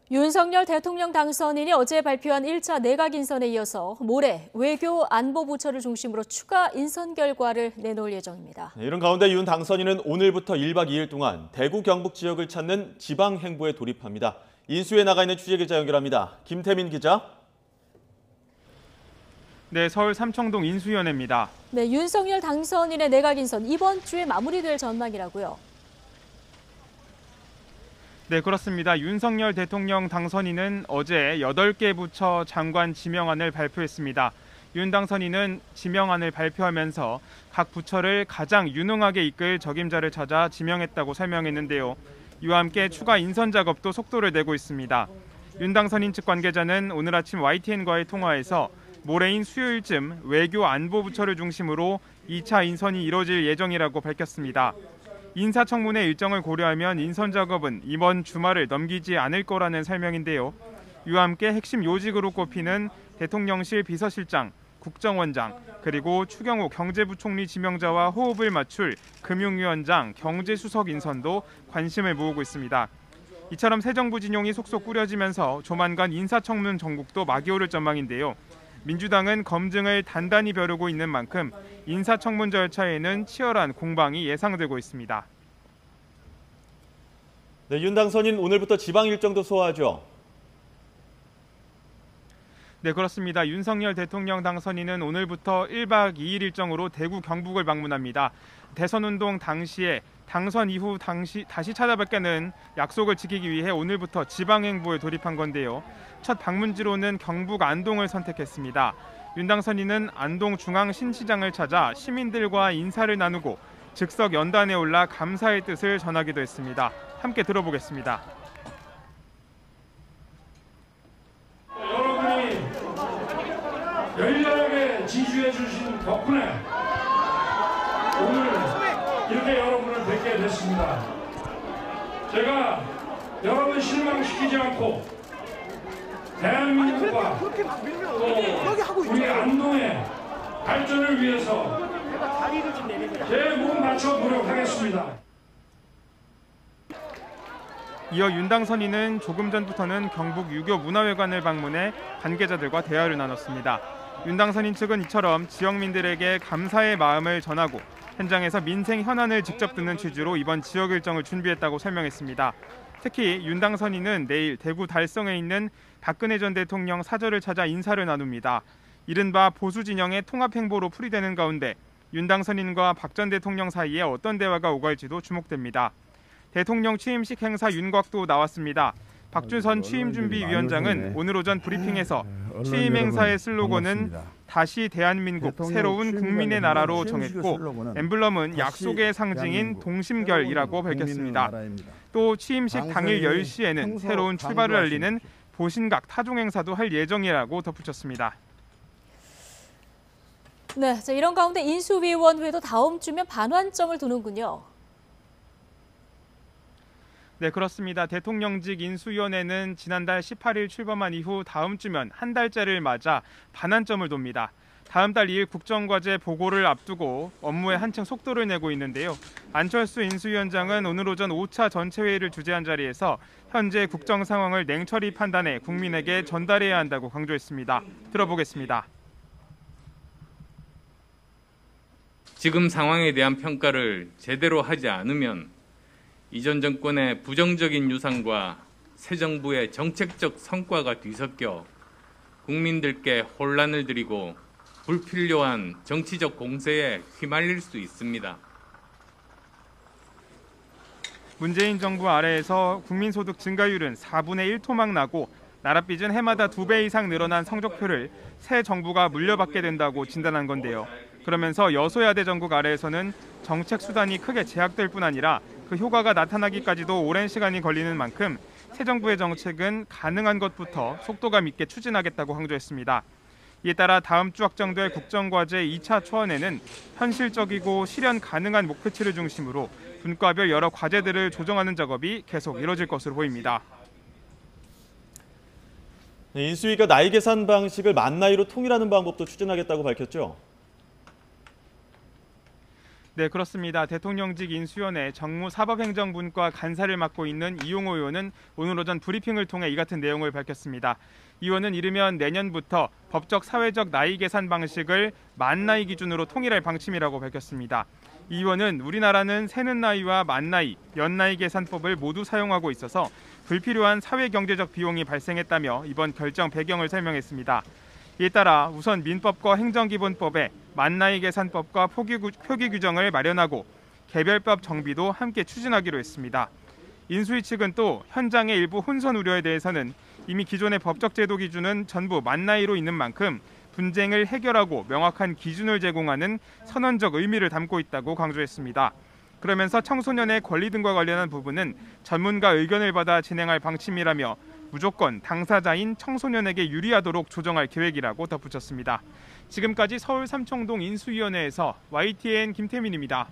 윤석열 대통령 당선인이 어제 발표한 1차 내각 인선에 이어서 모레 외교 안보부처를 중심으로 추가 인선 결과를 내놓을 예정입니다. 이런 가운데 윤 당선인은 오늘부터 1박 2일 동안 대구 경북 지역을 찾는 지방 행보에 돌입합니다. 인수위에 나가 있는 취재기자 연결합니다. 김태민 기자. 네, 서울 삼청동 인수위원회입니다. 네, 윤석열 당선인의 내각 인선 이번 주에 마무리될 전망이라고요. 네, 그렇습니다. 윤석열 대통령 당선인은 어제 8개 부처 장관 지명안을 발표했습니다. 윤 당선인은 지명안을 발표하면서 각 부처를 가장 유능하게 이끌 적임자를 찾아 지명했다고 설명했는데요. 이와 함께 추가 인선 작업도 속도를 내고 있습니다. 윤 당선인 측 관계자는 오늘 아침 YTN과의 통화에서 모레인 수요일쯤 외교 안보부처를 중심으로 2차 인선이 이뤄질 예정이라고 밝혔습니다. 인사청문회 일정을 고려하면 인선 작업은 이번 주말을 넘기지 않을 거라는 설명인데요. 이와 함께 핵심 요직으로 꼽히는 대통령실 비서실장, 국정원장, 그리고 추경호 경제부총리 지명자와 호흡을 맞출 금융위원장, 경제수석 인선도 관심을 모으고 있습니다. 이처럼 새 정부 진영이 속속 꾸려지면서 조만간 인사청문 전국도 막이 오를 전망인데요. 민주당은 검증을 단단히 벼르고 있는 만큼 인사청문 절차에는 치열한 공방이 예상되고 있습니다. 네, 윤 당선인 오늘부터 지방 일정도 소화하죠. 네, 그렇습니다. 윤석열 대통령 당선인은 오늘부터 1박 2일 일정으로 대구 경북을 방문합니다. 대선운동 당시에 당선 이후 다시 찾아뵙겠는 약속을 지키기 위해 오늘부터 지방행보에 돌입한 건데요. 첫 방문지로는 경북 안동을 선택했습니다. 윤 당선인은 안동 중앙 신시장을 찾아 시민들과 인사를 나누고 즉석 연단에 올라 감사의 뜻을 전하기도 했습니다. 함께 들어보겠습니다. 여러분이 열렬하게 지지해 주신 덕분에 오늘 이렇게 여러분을 뵙게 됐습니다. 제가 여러분 실망시키지 않고 대한민국과 또 우리 안동의 발전을 위해서 제 몸 바쳐 노력하겠습니다. 이어 윤 당선인은 조금 전부터는 경북 유교 문화회관을 방문해 관계자들과 대화를 나눴습니다. 윤 당선인 측은 이처럼 지역민들에게 감사의 마음을 전하고 현장에서 민생 현안을 직접 듣는 취지로 이번 지역 일정을 준비했다고 설명했습니다. 특히 윤 당선인은 내일 대구 달성에 있는 박근혜 전 대통령 사저를 찾아 인사를 나눕니다. 이른바 보수 진영의 통합 행보로 풀이되는 가운데 윤 당선인과 박 전 대통령 사이에 어떤 대화가 오갈지도 주목됩니다. 대통령 취임식 행사 윤곽도 나왔습니다. 박주선 취임준비위원장은 오늘 오전 브리핑에서 취임 행사의 슬로건은 다시 대한민국 새로운 국민의 나라로 정했고 엠블럼은 약속의 상징인 동심결이라고 밝혔습니다. 또 취임식 당일 10시에는 새로운 출발을 알리는 보신각 타종 행사도 할 예정이라고 덧붙였습니다. 네, 이런 가운데 인수위원회도 다음 주면 반환점을 두는군요. 네, 그렇습니다. 대통령직 인수위원회는 지난달 18일 출범한 이후 다음 주면 한 달째를 맞아 반환점을 돕니다. 다음 달 2일 국정과제 보고를 앞두고 업무에 한층 속도를 내고 있는데요. 안철수 인수위원장은 오늘 오전 5차 전체회의를 주재한 자리에서 현재 국정 상황을 냉철히 판단해 국민에게 전달해야 한다고 강조했습니다. 들어보겠습니다. 지금 상황에 대한 평가를 제대로 하지 않으면 이전 정권의 부정적인 유산과 새 정부의 정책적 성과가 뒤섞여 국민들께 혼란을 드리고 불필요한 정치적 공세에 휘말릴 수 있습니다. 문재인 정부 아래에서 국민소득 증가율은 4분의 1 토막 나고 나랏빚은 해마다 2배 이상 늘어난 성적표를 새 정부가 물려받게 된다고 진단한 건데요. 그러면서 여소야대 정국 아래에서는 정책 수단이 크게 제약될 뿐 아니라 그 효과가 나타나기까지도 오랜 시간이 걸리는 만큼 새 정부의 정책은 가능한 것부터 속도감 있게 추진하겠다고 강조했습니다. 이에 따라 다음 주 확정될 국정과제 2차 초안에는 현실적이고 실현 가능한 목표치를 중심으로 분과별 여러 과제들을 조정하는 작업이 계속 이뤄질 것으로 보입니다. 네, 인수위가 나이 계산 방식을 만 나이로 통일하는 방법도 추진하겠다고 밝혔죠. 네, 그렇습니다. 대통령직 인수위원회 정무사법행정분과 간사를 맡고 있는 이용호 의원은 오늘 오전 브리핑을 통해 이 같은 내용을 밝혔습니다. 이 의원은 이르면 내년부터 법적 사회적 나이 계산 방식을 만 나이 기준으로 통일할 방침이라고 밝혔습니다. 이 의원은 우리나라는 새는 나이와 만 나이, 연나이 계산법을 모두 사용하고 있어서 불필요한 사회경제적 비용이 발생했다며 이번 결정 배경을 설명했습니다. 이에 따라 우선 민법과 행정기본법에 만나이 계산법과 표기 규정을 마련하고 개별법 정비도 함께 추진하기로 했습니다. 인수위 측은 또 현장의 일부 혼선 우려에 대해서는 이미 기존의 법적 제도 기준은 전부 만나이로 있는 만큼 분쟁을 해결하고 명확한 기준을 제공하는 선언적 의미를 담고 있다고 강조했습니다. 그러면서 청소년의 권리 등과 관련한 부분은 전문가 의견을 받아 진행할 방침이라며 무조건 당사자인 청소년에게 유리하도록 조정할 계획이라고 덧붙였습니다. 지금까지 서울 삼청동 인수위원회에서 YTN 김태민입니다.